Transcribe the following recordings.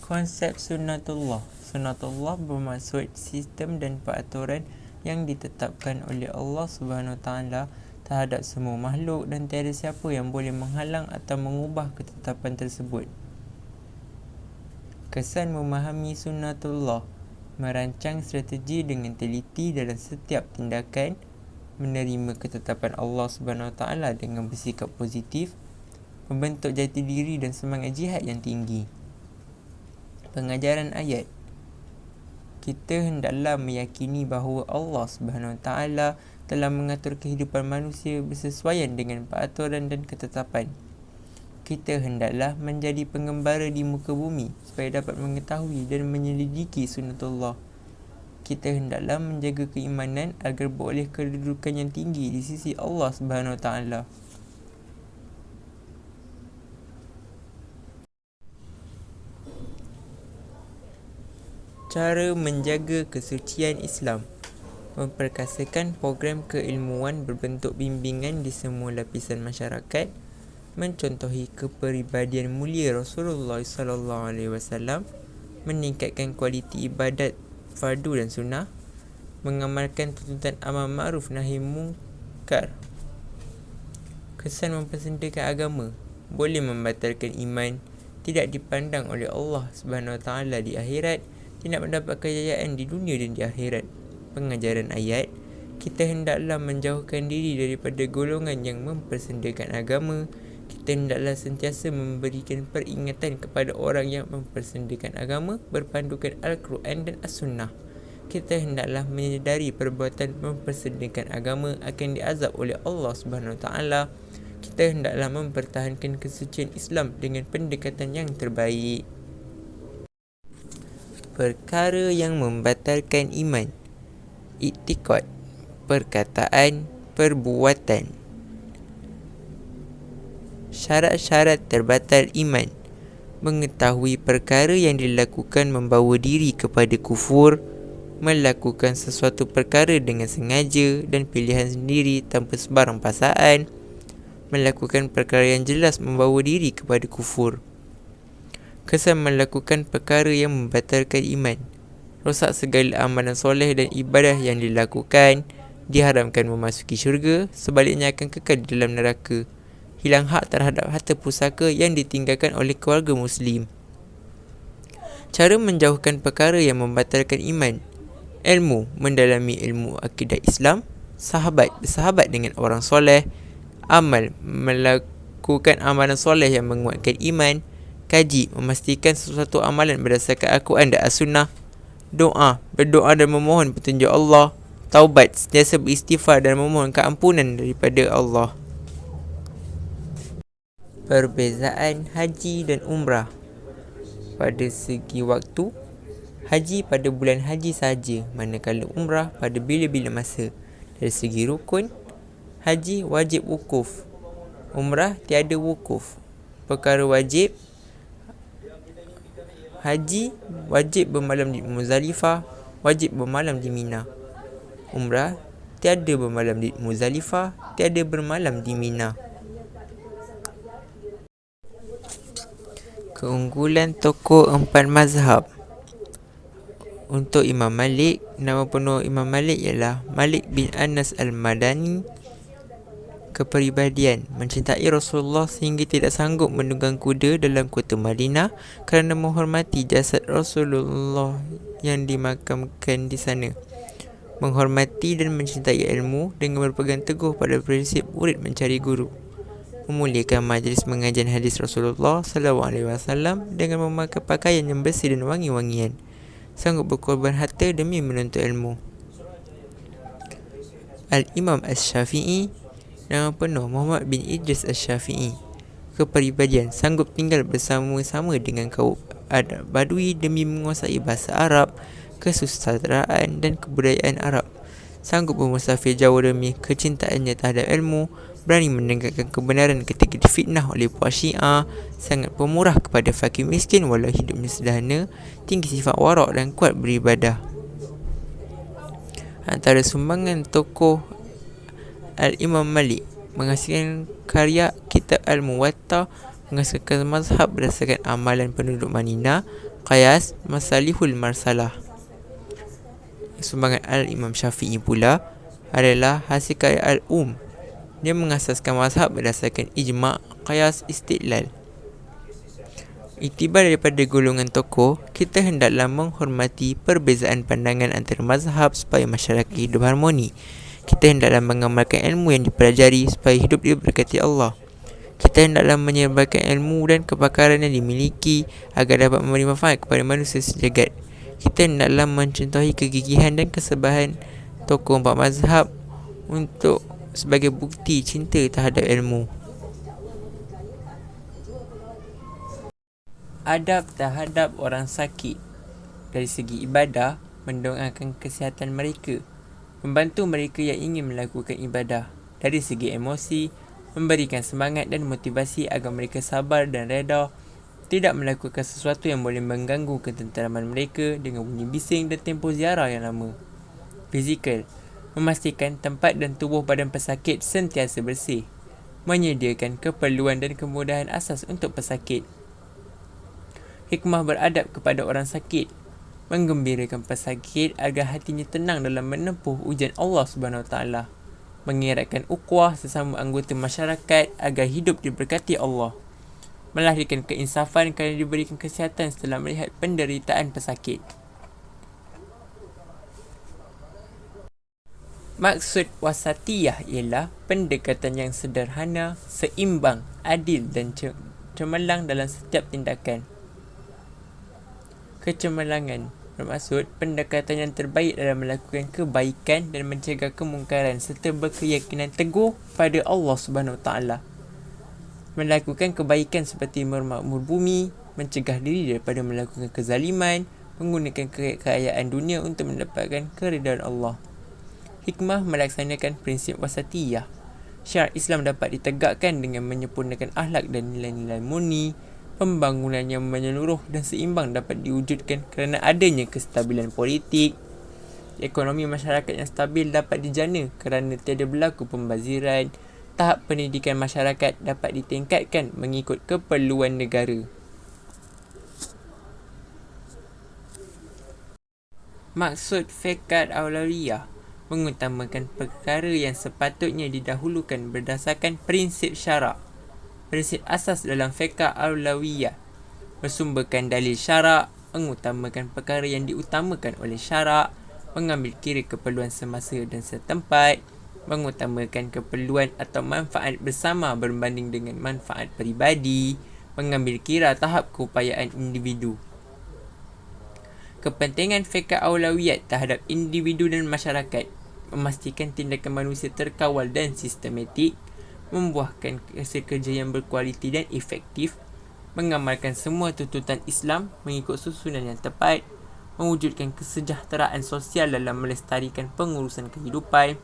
Konsep sunnatullah. Sunnatullah bermaksud sistem dan peraturan yang ditetapkan oleh Allah SWT terhadap semua makhluk dan tiada siapa yang boleh menghalang atau mengubah ketetapan tersebut. Kesan memahami sunnatullah: merancang strategi dengan teliti dalam setiap tindakan, menerima ketetapan Allah SWT dengan bersikap positif, membentuk jati diri dan semangat jihad yang tinggi. Pengajaran ayat: kita hendaklah meyakini bahawa Allah SWT telah mengatur kehidupan manusia bersesuaian dengan peraturan dan ketetapan. Kita hendaklah menjadi pengembara di muka bumi supaya dapat mengetahui dan menyelidiki sunnatullah. Kita hendaklah menjaga keimanan agar beroleh kedudukan yang tinggi di sisi Allah SWT. Cara menjaga kesucian Islam: memperkasakan program keilmuan berbentuk bimbingan di semua lapisan masyarakat, mencontohi kepribadian mulia Rasulullah SAW, meningkatkan kualiti ibadat fardu dan sunnah, mengamalkan tuntutan amar ma'ruf nahi mungkar. Kesan mempersendakan agama: boleh membatalkan iman, tidak dipandang oleh Allah SWT di akhirat, tidak mendapat kejayaan di dunia dan di akhirat. Pengajaran ayat: kita hendaklah menjauhkan diri daripada golongan yang mempersendakan agama. Kita hendaklah sentiasa memberikan peringatan kepada orang yang mempersendakan agama berpandukan Al-Quran dan As-Sunnah. Kita hendaklah menyedari perbuatan mempersendakan agama akan diazab oleh Allah SWT. Kita hendaklah mempertahankan kesucian Islam dengan pendekatan yang terbaik. Perkara yang membatalkan iman: iktikad, perkataan, perbuatan. Syarat-syarat terbatal iman: mengetahui perkara yang dilakukan membawa diri kepada kufur, melakukan sesuatu perkara dengan sengaja dan pilihan sendiri tanpa sebarang paksaan, melakukan perkara yang jelas membawa diri kepada kufur. Kesan melakukan perkara yang membatalkan iman: rosak segala amalan soleh dan ibadah yang dilakukan, diharamkan memasuki syurga, sebaliknya akan kekal di dalam neraka, hilang hak terhadap harta pusaka yang ditinggalkan oleh keluarga Muslim. Cara menjauhkan perkara yang membatalkan iman: ilmu, mendalami ilmu akidah Islam, bersahabat dengan orang soleh, amal, melakukan amalan soleh yang menguatkan iman, kaji, memastikan sesuatu amalan berdasarkan Al-Quran dan As-Sunnah, doa, berdoa dan memohon petunjuk Allah, taubat, sentiasa beristighfar dan memohon keampunan daripada Allah. Perbezaan haji dan umrah: pada segi waktu, haji pada bulan haji sahaja, manakala umrah pada bila-bila masa. Dari segi rukun, haji wajib wukuf, umrah tiada wukuf. Perkara wajib: haji wajib bermalam di Muzdalifah, wajib bermalam di Mina. Umrah tiada bermalam di Muzdalifah, tiada bermalam di Mina. Keunggulan tokoh empat mazhab: untuk Imam Malik, nama penuh Imam Malik ialah Malik bin Anas al-Madani. Kepribadian: mencintai Rasulullah sehingga tidak sanggup menunggang kuda dalam kota Madinah kerana menghormati jasad Rasulullah yang dimakamkan di sana. Menghormati dan mencintai ilmu dengan berpegang teguh pada prinsip murid mencari guru. Memuliakan majlis mengajian hadis Rasulullah SAW dengan memakai pakaian yang bersih dan wangi-wangian. Sanggup berkorban harta demi menuntut ilmu. Al-Imam Asy-Syafi'i, nama penuh Muhammad bin Idris Asy-Syafi'i. Kepribadian: sanggup tinggal bersama-sama dengan kaum Arab Badui demi menguasai bahasa Arab, kesusastraan dan kebudayaan Arab. Sanggup bermusafir jauh demi kecintaannya terhadap ilmu, berani menegakkan kebenaran ketika difitnah oleh puak Syiah, sangat pemurah kepada fakir miskin walau hidupnya sederhana, tinggi sifat warak dan kuat beribadah. Antara sumbangan tokoh Al-Imam Malik: menghasilkan karya kitab Al-Muwatta, mengesahkan mazhab berdasarkan amalan penduduk Madinah, qiyas, masalihul marsalah. Sumbangan Al-Imam Syafi'i pula adalah hasil karya Dia mengasaskan mazhab berdasarkan ijma', qiyas, istidlal. Iktibar daripada golongan tokoh, kita hendaklah menghormati perbezaan pandangan antara mazhab supaya masyarakat hidup harmoni. Kita hendaklah mengamalkan ilmu yang dipelajari supaya hidup diberkati Allah. Kita hendaklah menyebarkan ilmu dan kepakaran yang dimiliki agar dapat memberi manfaat kepada manusia sejagat. Kita hendaklah mencontohi kegigihan dan kesabaran tokoh empat mazhab untuk sebagai bukti cinta terhadap ilmu. Adab terhadap orang sakit. Dari segi ibadah, mendoakan kesihatan mereka, membantu mereka yang ingin melakukan ibadah. Dari segi emosi, memberikan semangat dan motivasi agar mereka sabar dan reda, tidak melakukan sesuatu yang boleh mengganggu ketenteraman mereka dengan bunyi bising dan tempoh ziarah yang lama. Fizikal, memastikan tempat dan tubuh badan pesakit sentiasa bersih, menyediakan keperluan dan kemudahan asas untuk pesakit. Hikmah beradab kepada orang sakit, menggembirakan pesakit agar hatinya tenang dalam menempuh ujian Allah SWT, mengeratkan ukhuwah sesama anggota masyarakat agar hidup diberkati Allah, melahirkan keinsafan kerana diberikan kesihatan setelah melihat penderitaan pesakit. Maksud wasatiyah ialah pendekatan yang sederhana, seimbang, adil dan cemerlang dalam setiap tindakan. Kecemerlangan bermaksud pendekatan yang terbaik dalam melakukan kebaikan dan mencegah kemungkaran serta berkeyakinan teguh pada Allah SWT. Melakukan kebaikan seperti memakmur bumi, mencegah diri daripada melakukan kezaliman, menggunakan kekayaan dunia untuk mendapatkan keridaan Allah. Hikmah melaksanakan prinsip wasatiyah. Syariat Islam dapat ditegakkan dengan menyempurnakan akhlak dan nilai-nilai murni. Pembangunan yang menyeluruh dan seimbang dapat diwujudkan kerana adanya kestabilan politik. Ekonomi masyarakat yang stabil dapat dijana kerana tiada berlaku pembaziran. Tahap pendidikan masyarakat dapat ditingkatkan mengikut keperluan negara. Maksud fiqh aulawiyah, mengutamakan perkara yang sepatutnya didahulukan berdasarkan prinsip syarak. Prinsip asas dalam fiqh aulawiyah, bersumberkan dalil syarak, mengutamakan perkara yang diutamakan oleh syarak, mengambil kira keperluan semasa dan setempat, mengutamakan keperluan atau manfaat bersama berbanding dengan manfaat peribadi, mengambil kira tahap keupayaan individu. Kepentingan fiqh aulawiyat terhadap individu dan masyarakat, memastikan tindakan manusia terkawal dan sistematik, membuahkan hasil kerja yang berkualiti dan efektif, mengamalkan semua tuntutan Islam mengikut susunan yang tepat, mewujudkan kesejahteraan sosial dalam melestarikan pengurusan kehidupan,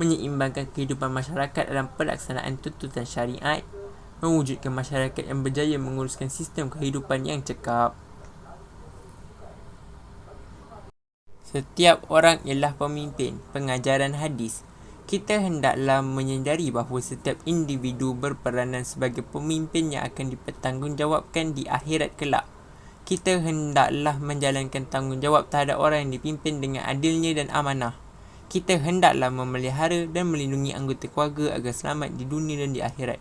menyeimbangkan kehidupan masyarakat dalam pelaksanaan tuntutan syariat, mewujudkan masyarakat yang berjaya menguruskan sistem kehidupan yang cekap. Setiap orang ialah pemimpin. Pengajaran hadis. Kita hendaklah menyedari bahawa setiap individu berperanan sebagai pemimpin yang akan dipertanggungjawabkan di akhirat kelak. Kita hendaklah menjalankan tanggungjawab terhadap orang yang dipimpin dengan adilnya dan amanah. Kita hendaklah memelihara dan melindungi anggota keluarga agar selamat di dunia dan di akhirat.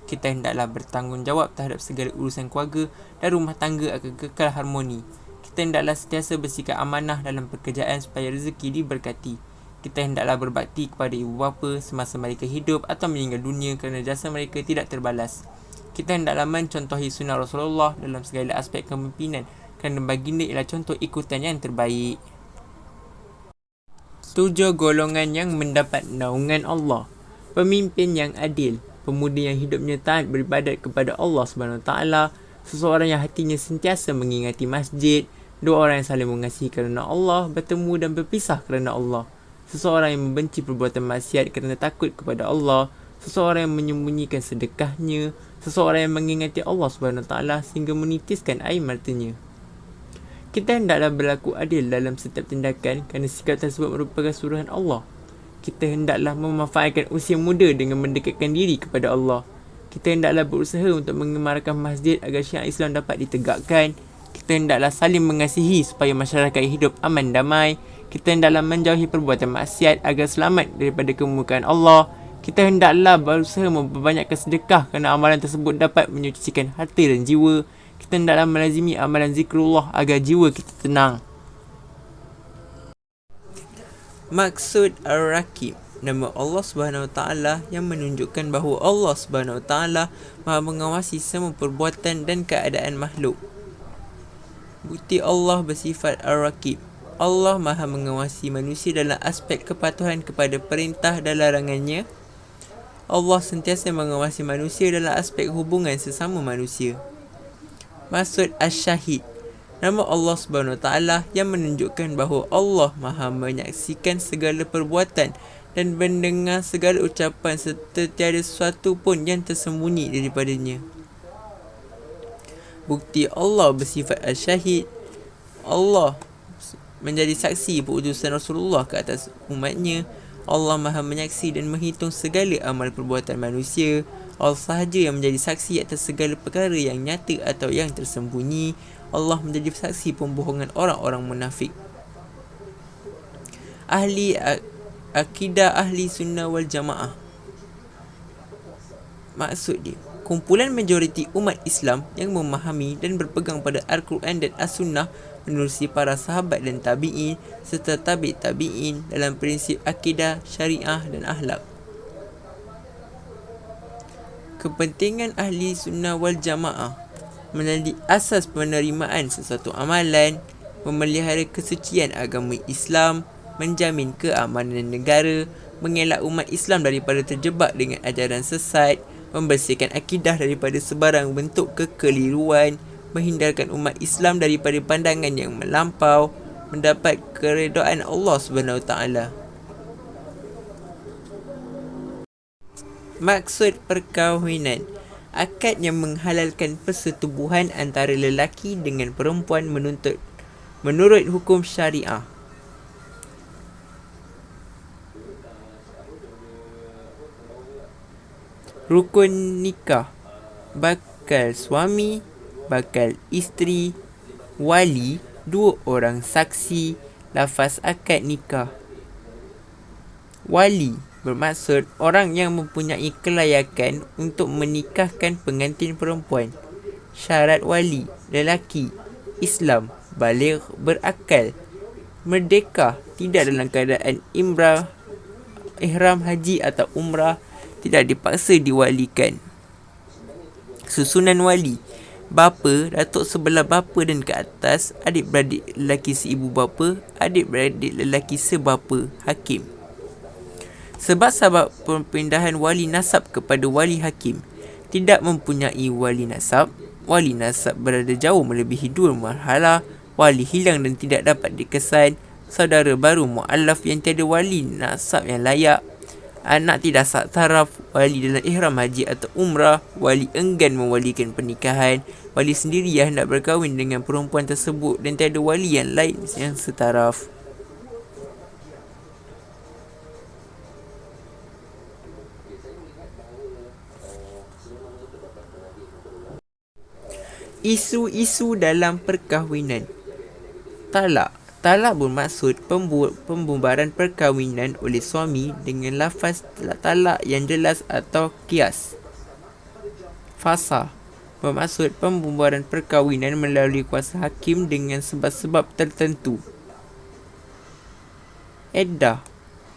Kita hendaklah bertanggungjawab terhadap segala urusan keluarga dan rumah tangga agar kekal harmoni. Kita hendaklah sentiasa bersikap amanah dalam pekerjaan supaya rezeki diberkati. Kita hendaklah berbakti kepada ibu bapa semasa mereka hidup atau meninggal dunia kerana jasa mereka tidak terbalas. Kita hendaklah mencontohi sunnah Rasulullah dalam segala aspek kepemimpinan kerana baginda ialah contoh ikutan yang terbaik. 7 golongan yang mendapat naungan Allah. Pemimpin yang adil, pemuda yang hidupnya taat beribadat kepada Allah SWT, seseorang yang hatinya sentiasa mengingati masjid, 2 orang yang saling mengasihi kerana Allah, bertemu dan berpisah kerana Allah, seseorang yang membenci perbuatan maksiat kerana takut kepada Allah, seseorang yang menyembunyikan sedekahnya, seseorang yang mengingati Allah SWT sehingga menitiskan air matanya. Kita hendaklah berlaku adil dalam setiap tindakan kerana sikap tersebut merupakan suruhan Allah. Kita hendaklah memanfaatkan usia muda dengan mendekatkan diri kepada Allah. Kita hendaklah berusaha untuk mengemarkan masjid agar syiar Islam dapat ditegakkan. Kita hendaklah saling mengasihi supaya masyarakat hidup aman damai. Kita hendaklah menjauhi perbuatan maksiat agar selamat daripada kemurkaan Allah. Kita hendaklah berusaha memperbanyakkan sedekah kerana amalan tersebut dapat menyucikan hati dan jiwa. Kita hendaklah melazimi amalan zikrullah agar jiwa kita tenang. Maksud Ar-Raqib, nama Allah Subhanahu Wa Taala yang menunjukkan bahawa Allah Subhanahu Wa Taala Maha mengawasi semua perbuatan dan keadaan makhluk. Bukti Allah bersifat Ar-Raqib. Allah Maha mengawasi manusia dalam aspek kepatuhan kepada perintah dan larangannya. Allah sentiasa mengawasi manusia dalam aspek hubungan sesama manusia. Maksud Asy-Syahid, nama Allah Subhanahu Wa Taala yang menunjukkan bahawa Allah Maha menyaksikan segala perbuatan dan mendengar segala ucapan serta tiada sesuatu pun yang tersembunyi daripadanya. Bukti Allah bersifat Asy-Syahid. Allah menjadi saksi perutusan Rasulullah ke atas umatnya. Allah Maha menyaksi dan menghitung segala amal perbuatan manusia. Allah sahaja yang menjadi saksi atas segala perkara yang nyata atau yang tersembunyi. Allah menjadi saksi pembohongan orang-orang munafik. Ahli akidah ahli sunnah wal jamaah. Maksud dia, kumpulan majoriti umat Islam yang memahami dan berpegang pada Al-Quran dan As-Sunnah menerusi para sahabat dan tabi'in serta tabi'in dalam prinsip akidah, syariah dan akhlak. Kepentingan ahli sunnah wal jamaah menjadi asas penerimaan sesuatu amalan, memelihara kesucian agama Islam, menjamin keamanan negara, mengelak umat Islam daripada terjebak dengan ajaran sesat, membersihkan akidah daripada sebarang bentuk kekeliruan, menghindarkan umat Islam daripada pandangan yang melampau, mendapat keredaan Allah Subhanahu Taala. Maksud perkahwinan, akad yang menghalalkan persetubuhan antara lelaki dengan perempuan menurut hukum syariah. Rukun nikah, bakal suami, bakal isteri, wali, 2 orang saksi, lafaz akad nikah. Wali bermaksud orang yang mempunyai kelayakan untuk menikahkan pengantin perempuan. Syarat wali, lelaki, Islam, baligh, berakal, merdeka, tidak dalam keadaan ihram haji atau umrah, tidak dipaksa diwalikan. Susunan wali, bapa, datuk sebelah bapa dan ke atas, adik-beradik lelaki seibu bapa, adik-beradik lelaki sebapa, hakim. Sebab perpindahan wali nasab kepada wali hakim, tidak mempunyai wali nasab. Wali nasab berada jauh melebihi 2 marhalah. Wali hilang dan tidak dapat dikesan. Saudara baru mu'allaf yang tiada wali nasab yang layak. Anak tidak sah taraf, wali dalam ihram haji atau umrah, wali enggan mewalikan pernikahan, wali sendiri yang hendak berkahwin dengan perempuan tersebut dan tiada wali yang lain yang setaraf. Isu-isu dalam perkahwinan. Talak bermaksud pembubaran perkahwinan oleh suami dengan lafaz talak yang jelas atau qiyas. Fasakh bermaksud pembubaran perkahwinan melalui kuasa hakim dengan sebab-sebab tertentu. Iddah,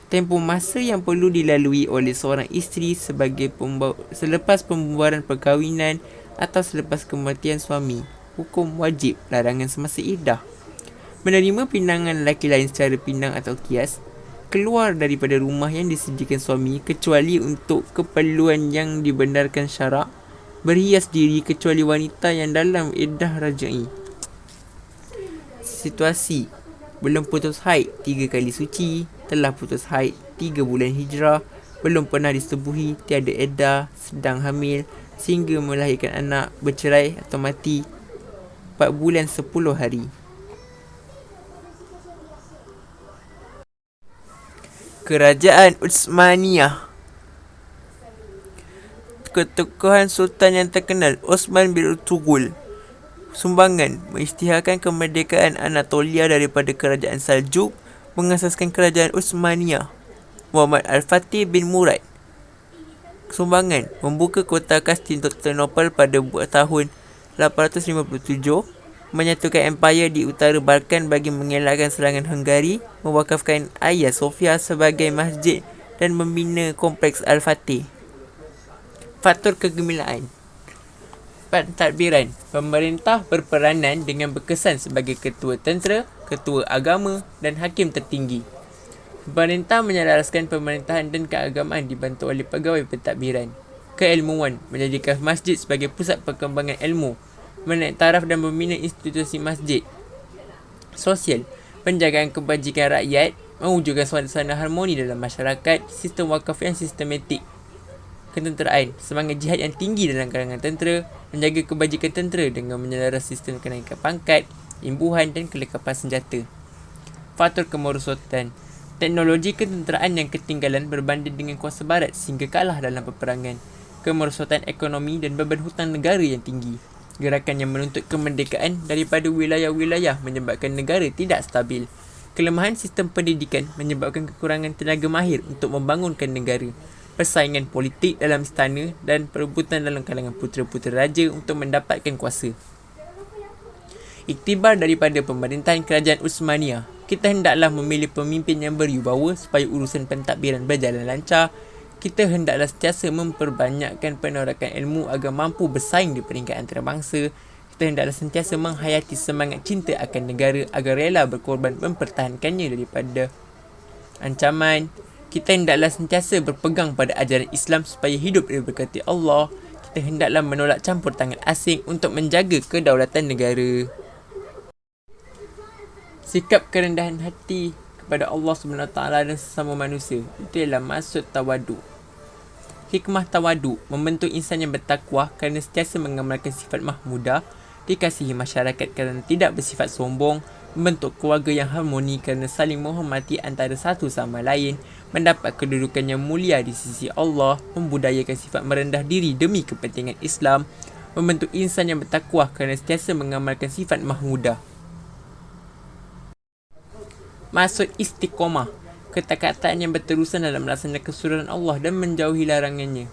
tempoh masa yang perlu dilalui oleh seorang isteri selepas pembubaran perkahwinan atau selepas kematian suami. Hukum wajib, larangan semasa iddah. Menerima pinangan lelaki lain secara pinang atau qiyas, keluar daripada rumah yang disediakan suami kecuali untuk keperluan yang dibenarkan syarak, berhias diri kecuali wanita yang dalam iddah raj'i. Situasi: belum putus haid 3 kali suci, telah putus haid 3 bulan hijrah, belum pernah disetubuhi, tiada iddah, sedang hamil sehingga melahirkan anak, bercerai atau mati 4 bulan 10 hari. Kerajaan Utsmaniyah. ketokohan Sultan yang terkenal Osman bin Turgul. Sumbangan mengisytiharkan kemerdekaan Anatolia daripada Kerajaan Saljuk, mengasaskan Kerajaan Utsmaniyah. Muhammad Al-Fatih bin Murad. Sumbangan membuka kota Konstantinopel pada tahun 857, menyatukan empayar di utara Balkan bagi mengelakkan serangan Hungari, mewakafkan Hagia Sophia sebagai masjid dan membina kompleks Al-Fatih. Faktor kegemilaan. Pentadbiran. Pemerintah berperanan dengan berkesan sebagai ketua tentera, ketua agama dan hakim tertinggi. Pemerintah menyelaraskan pemerintahan dan keagamaan dibantu oleh pegawai pentadbiran. Keilmuan. Menjadikan masjid sebagai pusat perkembangan ilmu, menaik taraf dan membina institusi masjid. Sosial. Penjagaan kebajikan rakyat, mewujudkan suasana harmoni dalam masyarakat, sistem wakaf yang sistematik. Ketenteraan. Semangat jihad yang tinggi dalam kalangan tentera, menjaga kebajikan tentera dengan menyelaras sistem kenaikan pangkat, imbuhan dan kelengkapan senjata. Faktor kemerosotan. Teknologi ketenteraan yang ketinggalan berbanding dengan kuasa barat sehingga kalah dalam peperangan. Kemerosotan ekonomi dan beban hutang negara yang tinggi. Gerakan yang menuntut kemerdekaan daripada wilayah-wilayah menyebabkan negara tidak stabil. Kelemahan sistem pendidikan menyebabkan kekurangan tenaga mahir untuk membangunkan negara. Persaingan politik dalam istana dan perebutan dalam kalangan putera-putera raja untuk mendapatkan kuasa. Iktibar daripada pemerintahan Kerajaan Utsmaniyah. Kita hendaklah memilih pemimpin yang berwibawa supaya urusan pentadbiran berjalan lancar. Kita hendaklah sentiasa memperbanyakkan penerakan ilmu agar mampu bersaing di peringkat antarabangsa. Kita hendaklah sentiasa menghayati semangat cinta akan negara agar rela berkorban mempertahankannya daripada ancaman. Kita hendaklah sentiasa berpegang pada ajaran Islam supaya hidup diberkati Allah. Kita hendaklah menolak campur tangan asing untuk menjaga kedaulatan negara. Sikap kerendahan hati kepada Allah SWT dan sesama manusia. Itu ialah maksud tawaduk. Hikmah tawaduk membentuk insan yang bertakwa kerana sentiasa mengamalkan sifat mahmudah, dikasihi masyarakat kerana tidak bersifat sombong, membentuk keluarga yang harmoni kerana saling menghormati antara satu sama lain, mendapat kedudukan yang mulia di sisi Allah, membudayakan sifat merendah diri demi kepentingan Islam, membentuk insan yang bertakwa kerana sentiasa mengamalkan sifat mahmudah. Maksud istiqomah, ketakatan yang berterusan dalam melaksanakan kesuruhan Allah dan menjauhi larangannya.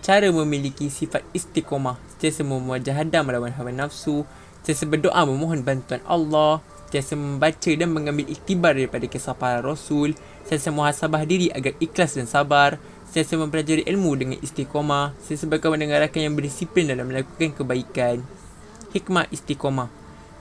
Cara memiliki sifat istiqomah, sentiasa memuajahada melawan hawa nafsu, sentiasa berdoa memohon bantuan Allah, sentiasa membaca dan mengambil iktibar daripada kisah para Rasul, sentiasa muhasabah diri agar ikhlas dan sabar, sentiasa mempelajari ilmu dengan istiqomah, sentiasa berkawan dengan rakan yang berdisiplin dalam melakukan kebaikan. Hikmah istiqomah,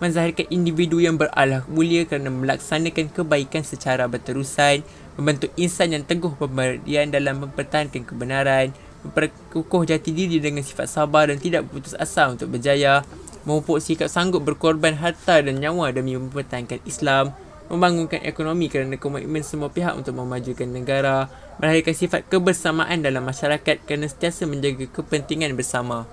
menzahirkan individu yang berakhlak mulia kerana melaksanakan kebaikan secara berterusan, membentuk insan yang teguh pemberian dalam mempertahankan kebenaran, memperkukuh jati diri dengan sifat sabar dan tidak berputus asa untuk berjaya, memupuk sikap sanggup berkorban harta dan nyawa demi mempertahankan Islam, membangunkan ekonomi kerana komitmen semua pihak untuk memajukan negara, melahirkan sifat kebersamaan dalam masyarakat kerana sentiasa menjaga kepentingan bersama.